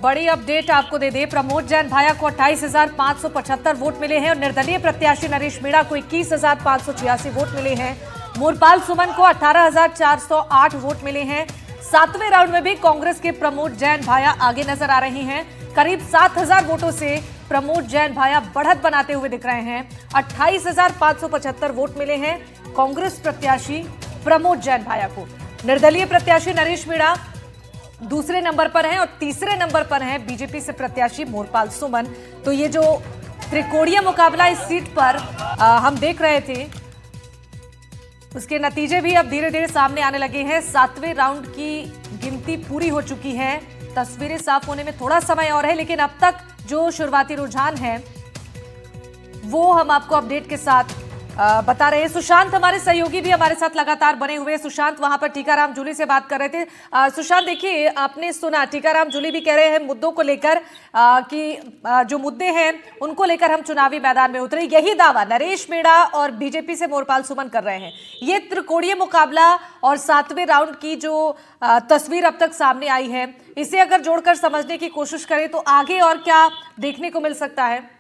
बड़ी अपडेट आपको दे दे। प्रमोद जैन भाया को 28,575 वोट मिले हैं और निर्दलीय प्रत्याशी नरेश मीणा को 21,586 वोट मिले हैं। मोरपाल सुमन को 18,408 वोट मिले हैं। 7वें राउंड में भी कांग्रेस के प्रमोद जैन भाया आगे नजर आ रहे हैं। करीब 7,000 वोटों से प्रमोद जैन भाया बढ़त बनाते हुए दिख रहे हैं। 28,575 वोट मिले हैं कांग्रेस प्रत्याशी प्रमोद जैन भाया को। निर्दलीय प्रत्याशी नरेश मीणा दूसरे नंबर पर हैं और तीसरे नंबर पर हैं बीजेपी से प्रत्याशी मोरपाल सुमन। तो ये जो त्रिकोणीय मुकाबला इस सीट पर हम देख रहे थे, उसके नतीजे भी अब धीरे धीरे सामने आने लगे हैं। 7वें राउंड की गिनती पूरी हो चुकी है। तस्वीरें साफ होने में थोड़ा समय और है, लेकिन अब तक जो शुरुआती रुझान है वो हम आपको अपडेट के साथ बता रहे हैं। सुशांत हमारे सहयोगी भी हमारे साथ लगातार बने हुए हैं। सुशांत वहां पर टीकाराम जूली से बात कर रहे थे। सुशांत, देखिए, आपने सुना टीकाराम जूली भी कह रहे हैं मुद्दों को लेकर कि जो मुद्दे हैं उनको लेकर हम चुनावी मैदान में उतरे। यही दावा नरेश मीणा और बीजेपी से मोरपाल सुमन कर रहे हैं। ये त्रिकोणीय मुकाबला और 7वें राउंड की जो तस्वीर अब तक सामने आई है, इसे अगर जोड़कर समझने की कोशिश करें तो आगे और क्या देखने को मिल सकता है?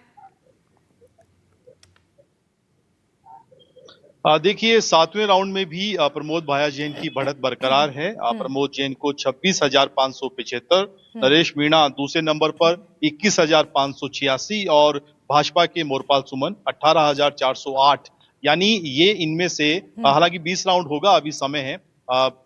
देखिए, 7वें राउंड में भी प्रमोद भाया जैन की बढ़त बरकरार है। प्रमोद जैन को 26,575, नरेश मीणा दूसरे नंबर पर 21,586 और भाजपा के मोरपाल सुमन 18,408। यानी ये इनमें से, हालांकि 20 राउंड होगा, अभी समय है,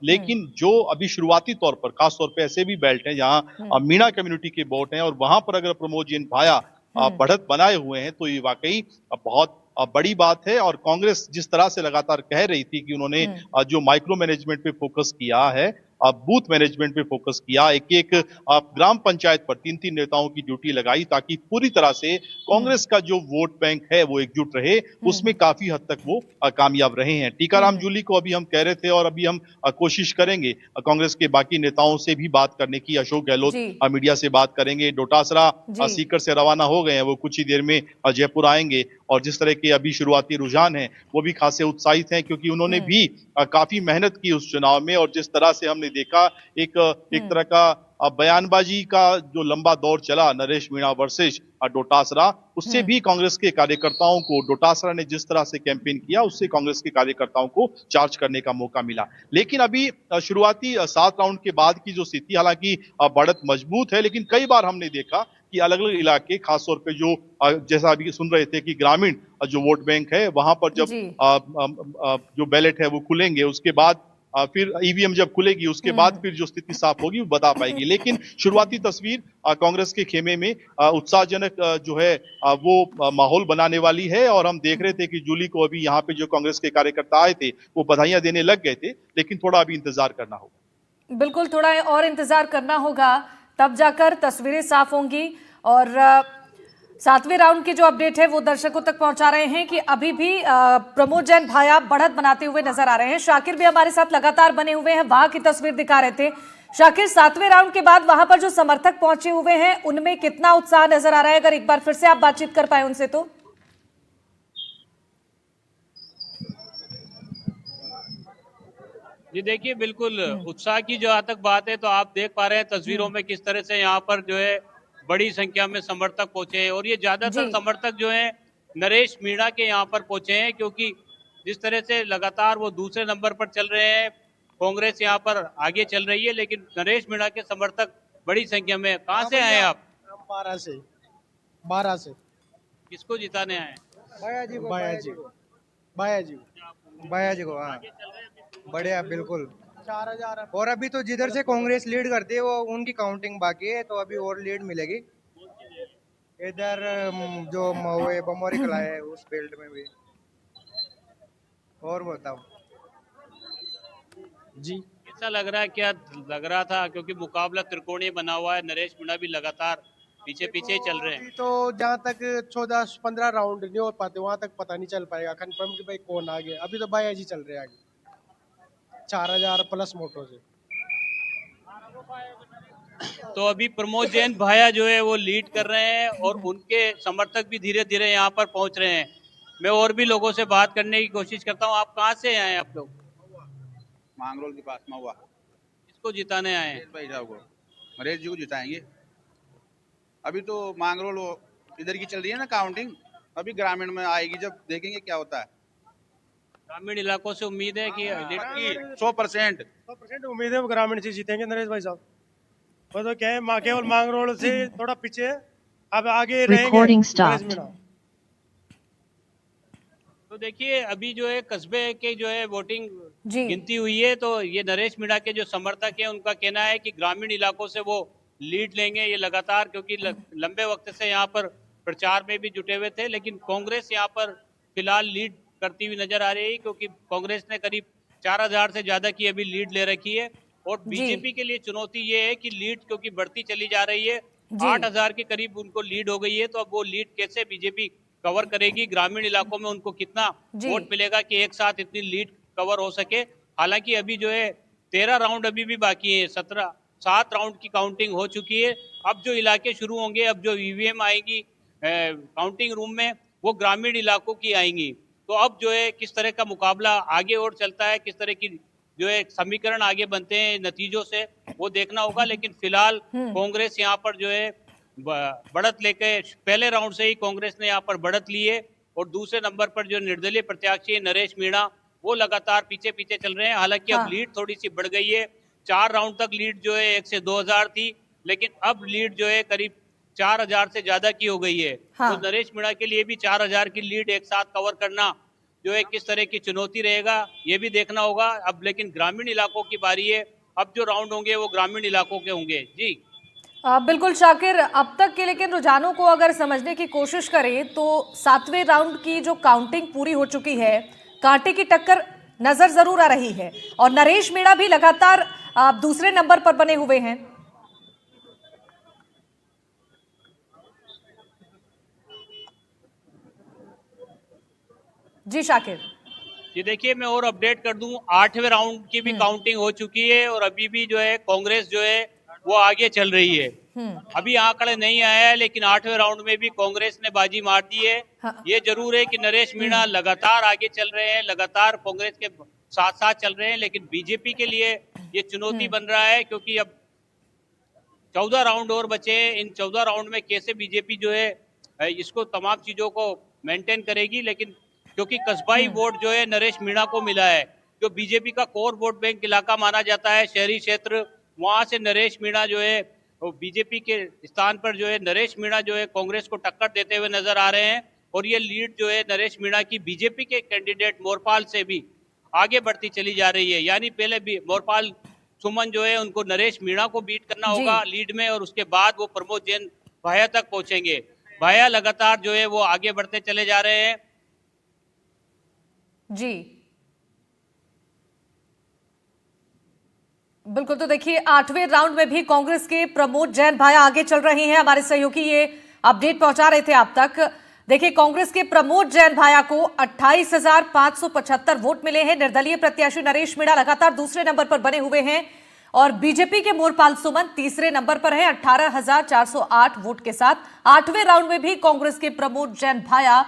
लेकिन जो अभी शुरुआती तौर पर, खास तौर पे ऐसे भी बेल्ट हैं जहां मीणा कम्युनिटी के वोट हैं और वहां पर अगर प्रमोद जैन भाया बढ़त बनाए हुए हैं तो ये वाकई बहुत बड़ी बात है। और कांग्रेस जिस तरह से लगातार कह रही थी कि उन्होंने जो माइक्रो मैनेजमेंट पे फोकस किया है, बूथ मैनेजमेंट पे फोकस किया, एक एक ग्राम पंचायत पर 3-3 नेताओं की ड्यूटी लगाई ताकि पूरी तरह से कांग्रेस का जो वोट बैंक है वो एकजुट रहे, उसमें काफी हद तक वो कामयाब रहे हैं। टीकाराम जूली को अभी हम कह रहे थे और अभी हम कोशिश करेंगे कांग्रेस के बाकी नेताओं से भी बात करने की। अशोक गहलोत मीडिया से बात करेंगे। डोटासरा सीकर से रवाना हो गए हैं, वो कुछ ही देर में जयपुर आएंगे और जिस तरह के अभी शुरुआती रुझान हैं वो भी खासे उत्साहित हैं, क्योंकि उन्होंने भी काफी मेहनत की उस चुनाव में। और जिस तरह से हमने देखा, एक तरह का बयानबाजी का जो लंबा दौर चला, नरेश मीणा वर्सेस डोटासरा, उससे भी कांग्रेस के कार्यकर्ताओं को, डोटासरा ने जिस तरह से कैंपेन किया उससे कांग्रेस के कार्यकर्ताओं को चार्ज करने का मौका मिला। लेकिन अभी शुरुआती 7 राउंड के बाद की जो स्थिति, हालांकि बढ़त मजबूत है, लेकिन कई बार हमने देखा कि अलग अलग इलाके, खासतौर पे जो जैसा अभी सुन रहे थे कि ग्रामीण जो वोट बैंक है वहां पर जब जो बैलेट है वो खुलेंगे, उसके बाद फिर ईवीएम जब खुलेगी उसके बाद फिर जो स्थिति साफ होगी वो बता पाएगी। लेकिन शुरुआती तस्वीर कांग्रेस के खेमे में उत्साहजनक जो है वो माहौल बनाने वाली है। और हम देख रहे थे कि जूली को अभी यहाँ पे जो कांग्रेस के कार्यकर्ता आए थे वो बधाइयां देने लग गए थे, लेकिन थोड़ा अभी इंतजार करना होगा। बिल्कुल, थोड़ा और इंतजार करना होगा, तब जाकर तस्वीरें साफ होंगी। और 7वें राउंड की जो अपडेट है वो दर्शकों तक पहुंचा रहे हैं कि अभी भी प्रमोद जैन भाया बढ़त बनाते हुए नजर आ रहे हैं। शाकिर भी हमारे साथ लगातार बने हुए हैं, वहां की तस्वीर दिखा रहे थे। शाकिर, 7वें राउंड के बाद वहां पर जो समर्थक पहुंचे हुए हैं उनमें कितना उत्साह नजर आ रहा है? अगर एक बार फिर से आप बातचीत कर पाए उनसे तो। जी देखिए, बिल्कुल उत्साह की जहाँ तक बात है तो आप देख पा रहे हैं तस्वीरों में किस तरह से यहाँ पर जो है बड़ी संख्या में समर्थक पहुंचे हैं। और ये ज्यादातर समर्थक जो है नरेश मीणा के यहाँ पर पहुंचे हैं, क्योंकि जिस तरह से लगातार वो दूसरे नंबर पर चल रहे हैं, कांग्रेस यहाँ पर आगे चल रही है, लेकिन नरेश मीणा के समर्थक बड़ी संख्या में। कहाँ से आए आप? 12 से। 12 से। किसको जिताने आए? भाया जी को। भाया जी को। भाया जी को। भाया जी को, हाँ, बढ़िया, बिल्कुल 4,000। और अभी तो जिधर से कांग्रेस लीड करती है वो उनकी काउंटिंग बाकी है, तो अभी और लीड मिलेगी। इधर जो महुए बमोरी कला है उस बेल्ट में भी। और बताओ जी, ऐसा लग रहा है, क्या लग रहा था, क्योंकि मुकाबला त्रिकोणीय बना हुआ है, नरेश मीणा भी लगातार पीछे पीछे ही चल रहे हैं। तो जहाँ तक 14-15 राउंड नहीं हो पाते वहां तक पता नहीं चल पाएगा कंफर्म कि भाई कौन आ गया। अभी तो भाया जी चल रहे हैं आगे 4,000 प्लस वोटों से। तो अभी प्रमोद जैन भाया जो है वो लीड कर रहे हैं और उनके समर्थक भी धीरे धीरे यहाँ पर पहुंच रहे हैं। मैं और भी लोगों से बात करने की कोशिश करता हूँ। आप कहाँ से आए हैं आप लोग? मांगरोल के पास महुआ। किसको जिताने आए हैं? भाई साहब को, नरेश जी को जिताएंगे। अभी तो मांगरोल इधर की चल रही है ना काउंटिंग, अभी ग्रामीण में आएगी जब देखेंगे क्या होता है। ग्रामीण इलाकों से उम्मीद है कि लीड की 100% उम्मीद है वो ग्रामीण से जीतेंगे नरेश भाई साहब। वो तो क्या है, केवल मांगरोल से थोड़ा पीछे, अब आगे Recording रहेंगे stopped. नरेश मीणा। तो देखिए अभी जो है कस्बे के जो है वोटिंग जी। गिनती हुई है, तो ये नरेश मीणा के जो समर्थक हैं उनका कहना है कि ग्रामीण इलाकों से वो लीड लेंगे ये लगातार, क्योंकि लंबे वक्त से यहाँ पर प्रचार में भी जुटे हुए थे। लेकिन कांग्रेस यहाँ पर फिलहाल लीड करती हुई नजर आ रही है, क्योंकि कांग्रेस ने करीब 4000 से ज्यादा की अभी लीड ले रखी है। और बीजेपी के लिए चुनौती ये है कि लीड क्योंकि बढ़ती चली जा रही है, 8000 के करीब उनको लीड हो गई है, तो अब वो लीड कैसे बीजेपी कवर करेगी, ग्रामीण इलाकों में उनको कितना वोट मिलेगा कि एक साथ इतनी लीड कवर हो सके। हालांकि अभी जो है 13 राउंड अभी भी बाकी है, 7 राउंड की काउंटिंग हो चुकी है। अब जो इलाके शुरू होंगे, अब जो ईवीएम आएगी काउंटिंग रूम में, वो ग्रामीण इलाकों की आएंगी। तो अब जो है किस तरह का मुकाबला आगे और चलता है, किस तरह की जो है समीकरण आगे बनते हैं नतीजों से, वो देखना होगा। लेकिन फिलहाल कांग्रेस यहाँ पर जो है बढ़त लेके, पहले राउंड से ही कांग्रेस ने यहाँ पर बढ़त ली है। और दूसरे नंबर पर जो निर्दलीय प्रत्याशी नरेश मीणा, वो लगातार पीछे पीछे चल रहे हैं। हालांकि अब लीड थोड़ी सी बढ़ गई है, 4 राउंड तक लीड जो है 1 से 2000 थी, लेकिन अब लीड जो है करीब 4000 से ज्यादा की हो गई है। तो नरेश मीणा के लिए भी 4000 की लीड एक साथ कवर करना जो है किस तरह की चुनौती रहेगा, ये भी देखना होगा। अब लेकिन ग्रामीण इलाकों की बारी है, अब जो राउंड होंगे वो ग्रामीण इलाकों के होंगे। जी बिल्कुल शाकिर, अब तक के लेकिन रुझानों को अगर समझने की कोशिश करें तो 7वें राउंड की जो काउंटिंग पूरी हो चुकी है, कांटे की टक्कर नजर जरूर आ रही है और नरेश मीणा भी लगातार दूसरे नंबर पर बने हुए हैं। जी शाकिर। ये देखिए मैं और अपडेट कर दूं, 8वें राउंड की भी काउंटिंग हो चुकी है और अभी भी जो है कांग्रेस जो है वो आगे चल रही है। अभी आंकड़े नहीं आया है, लेकिन 8वें राउंड में भी कांग्रेस ने बाजी मार दी है। ये जरूर है कि नरेश मीणा लगातार आगे चल रहे हैं, लगातार कांग्रेस के साथ साथ चल रहे हैं। लेकिन बीजेपी के लिए ये चुनौती बन रहा है, क्योंकि अब 14 राउंड और बचे हैं। इन 14 राउंड में कैसे बीजेपी जो है इसको तमाम चीजों को मेंटेन करेगी। लेकिन क्योंकि कस्बाई वोट जो है नरेश मीणा को मिला है, जो बीजेपी का कोर वोट बैंक इलाका माना जाता है, शहरी क्षेत्र, वहां से नरेश मीणा जो है बीजेपी के स्थान पर जो है नरेश मीणा जो है कांग्रेस को टक्कर देते हुए नजर आ रहे हैं। और ये लीड जो है नरेश मीणा की बीजेपी के कैंडिडेट मोरपाल से भी आगे बढ़ती चली जा रही है। यानी पहले भी मोरपाल सुमन जो है उनको नरेश मीणा को बीट करना होगा लीड में, और उसके बाद वो प्रमोद जैन भाया तक पहुंचेंगे। भाया लगातार जो है वो आगे बढ़ते चले जा रहे हैं। जी बिल्कुल, तो देखिए 8वें राउंड में भी कांग्रेस के प्रमोद जैन भाया आगे चल रहे हैं। हमारे सहयोगी ये अपडेट पहुंचा रहे थे आप तक। देखिए कांग्रेस के प्रमोद जैन भाया को 28,575 वोट मिले हैं। निर्दलीय प्रत्याशी नरेश मीणा लगातार दूसरे नंबर पर बने हुए हैं और बीजेपी के मोरपाल सुमन तीसरे नंबर पर है 18,408 वोट के साथ। 8वें राउंड में भी कांग्रेस के प्रमोद जैन भाया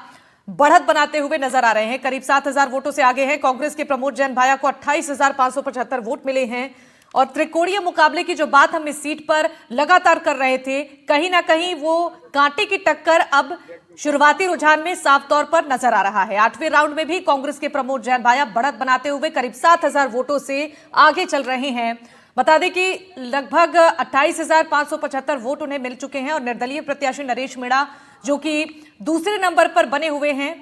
बढ़त बनाते हुए नजर आ रहे हैं, करीब 7000 वोटों से आगे हैं। कांग्रेस के प्रमोद जैन भाया को 28,575 वोट मिले हैं। और त्रिकोणीय मुकाबले की जो बात हम इस सीट पर लगातार कर रहे थे, कहीं ना कहीं वो कांटे की टक्कर अब शुरुआती रुझान में साफ तौर पर नजर आ रहा है। 8वें राउंड में भी कांग्रेस के प्रमोद जैन भाया बढ़त बनाते हुए करीब 7000 वोटों से आगे चल रहे हैं। बता दें कि लगभग 28,575 वोट उन्हें मिल चुके हैं और निर्दलीय प्रत्याशी नरेश मीणा जो कि दूसरे नंबर पर बने हुए हैं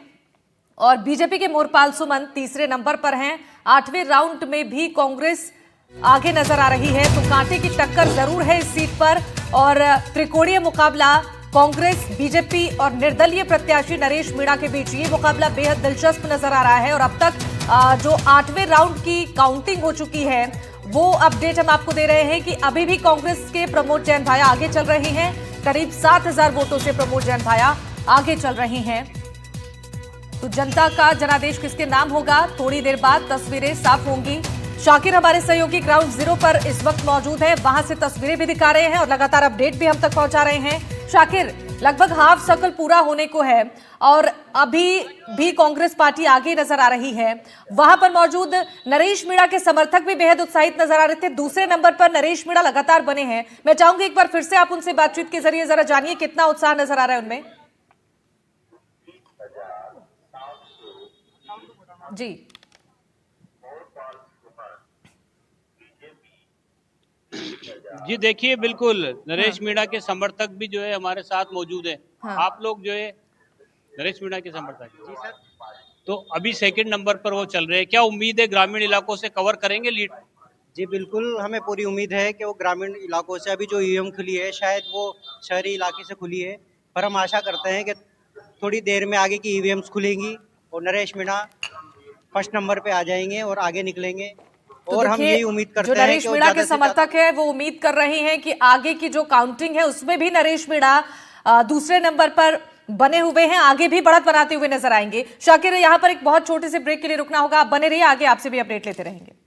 और बीजेपी के मोरपाल सुमन तीसरे नंबर पर हैं। 8वें राउंड में भी कांग्रेस आगे नजर आ रही है, तो कांटे की टक्कर जरूर है इस सीट पर और त्रिकोणीय मुकाबला कांग्रेस, बीजेपी और निर्दलीय प्रत्याशी नरेश मीणा के बीच ये मुकाबला बेहद दिलचस्प नजर आ रहा है। और अब तक जो 8वें राउंड की काउंटिंग हो चुकी है वो अपडेट हम आपको दे रहे हैं कि अभी भी कांग्रेस के प्रमोद जैन भाया आगे चल रहे हैं। करीब 7000 वोटों से प्रमोद जैन भाया आगे चल रही हैं। तो जनता का जनादेश किसके नाम होगा, थोड़ी देर बाद तस्वीरें साफ होंगी। शाकिर हमारे सहयोगी ग्राउंड जीरो पर इस वक्त मौजूद है, वहां से तस्वीरें भी दिखा रहे हैं और लगातार अपडेट भी हम तक पहुंचा रहे हैं। शाकिर, लगभग हाफ सर्कल पूरा होने को है और अभी भी कांग्रेस पार्टी आगे नजर आ रही है। वहां पर मौजूद नरेश मीणा के समर्थक भी बेहद उत्साहित नजर आ रहे थे। दूसरे नंबर पर नरेश मीणा लगातार बने हैं। मैं चाहूंगी एक बार फिर से आप उनसे बातचीत के जरिए जरा जानिए कितना उत्साह नजर आ रहा है उनमें। जी जी देखिए, बिल्कुल नरेश मीणा के समर्थक भी जो है हमारे साथ मौजूद है। हाँ। आप लोग जो है नरेश मीणा के समर्थक जी सर, तो अभी सेकंड नंबर पर वो चल रहे हैं। क्या उम्मीद है ग्रामीण इलाकों से कवर करेंगे लीड? जी बिल्कुल, हमें पूरी उम्मीद है कि वो ग्रामीण इलाकों से अभी जो ईवीएम खुली है शायद वो शहरी इलाके से खुली है, पर हम आशा करते हैं कि थोड़ी देर में आगे की ईवीएम्स खुलेंगी और नरेश मीणा फर्स्ट नंबर पे आ जाएंगे और आगे निकलेंगे। तो और हम देखिए, यही उम्मीद जो करते हैं नरेश कि वो मीणा ज़्यादा के से ज़्यादा- समर्थक है वो उम्मीद कर रहे हैं कि आगे की जो काउंटिंग है उसमें भी नरेश मीणा दूसरे नंबर पर बने हुए हैं, आगे भी बढ़त बनाते हुए नजर आएंगे। शाकिर, यहाँ पर एक बहुत छोटे से ब्रेक के लिए रुकना होगा, आप बने रहिए, आगे आपसे भी अपडेट लेते रहेंगे।